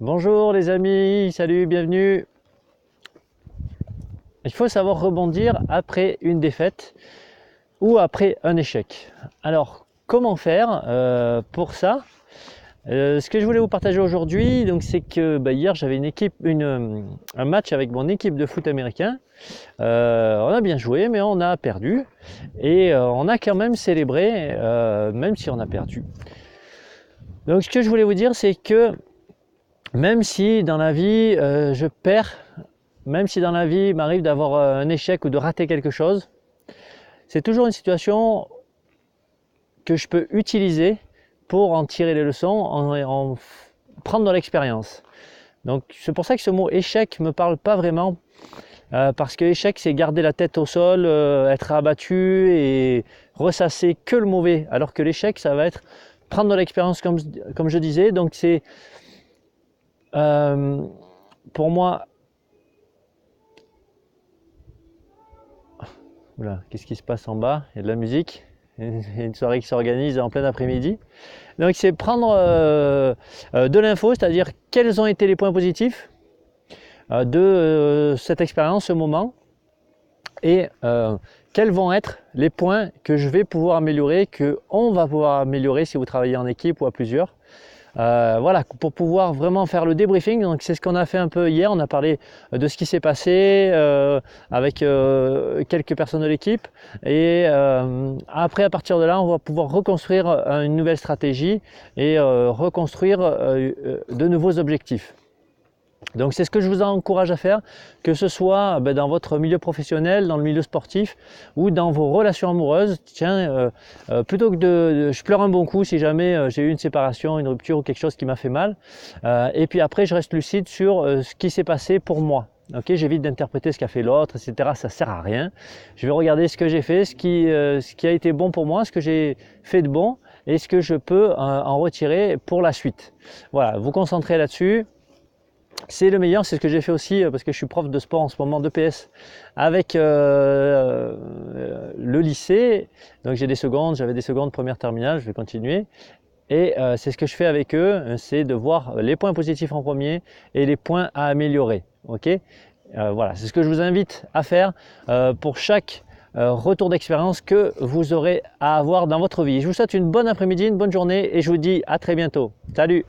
Bonjour les amis, salut, bienvenue. Il faut savoir rebondir après une défaite ou après un échec. Alors, comment faire pour ça? Ce que je voulais vous partager aujourd'hui, c'est que hier j'avais un match avec mon équipe de foot américain. On a bien joué, mais on a perdu et on a quand même célébré, même si on a perdu. Donc, ce que je voulais vous dire, c'est que même si dans la vie je perds, même si dans la vie il m'arrive d'avoir un échec ou de rater quelque chose, c'est toujours une situation que je peux utiliser pour en tirer les leçons, en prendre de l'expérience. Donc c'est pour ça que ce mot échec ne me parle pas vraiment, parce que échec c'est garder la tête au sol, être abattu et ressasser que le mauvais, alors que l'échec ça va être prendre de l'expérience comme je disais. Donc c'est pour moi... Oula, qu'est-ce qui se passe en bas? Il y a de la musique. Il y a une soirée qui s'organise en plein après-midi. Donc c'est prendre de l'info, c'est-à-dire quels ont été les points positifs de cette expérience, ce moment, et quels vont être les points que je vais pouvoir améliorer, qu'on va pouvoir améliorer si vous travaillez en équipe ou à plusieurs. Voilà, pour pouvoir vraiment faire le débriefing. Donc c'est ce qu'on a fait un peu hier. On a parlé de ce qui s'est passé avec quelques personnes de l'équipe, et après, à partir de là, on va pouvoir reconstruire une nouvelle stratégie et reconstruire de nouveaux objectifs. Donc c'est ce que je vous encourage à faire, que ce soit dans votre milieu professionnel, dans le milieu sportif ou dans vos relations amoureuses. Tiens, plutôt que je pleure un bon coup si jamais j'ai eu une séparation, une rupture ou quelque chose qui m'a fait mal, et puis après je reste lucide sur ce qui s'est passé pour moi. Ok, j'évite d'interpréter ce qu'a fait l'autre, etc. Ça sert à rien. Je vais regarder ce que j'ai fait, ce qui a été bon pour moi, ce que j'ai fait de bon et ce que je peux en retirer pour la suite. Voilà, vous concentrez là-dessus. C'est le meilleur, c'est ce que j'ai fait aussi parce que je suis prof de sport en ce moment, d'EPS, avec le lycée. Donc j'avais des secondes, première, terminale, je vais continuer. Et c'est ce que je fais avec eux, c'est de voir les points positifs en premier et les points à améliorer. Ok, voilà, c'est ce que je vous invite à faire pour chaque retour d'expérience que vous aurez à avoir dans votre vie. Je vous souhaite une bonne après-midi, une bonne journée et je vous dis à très bientôt. Salut!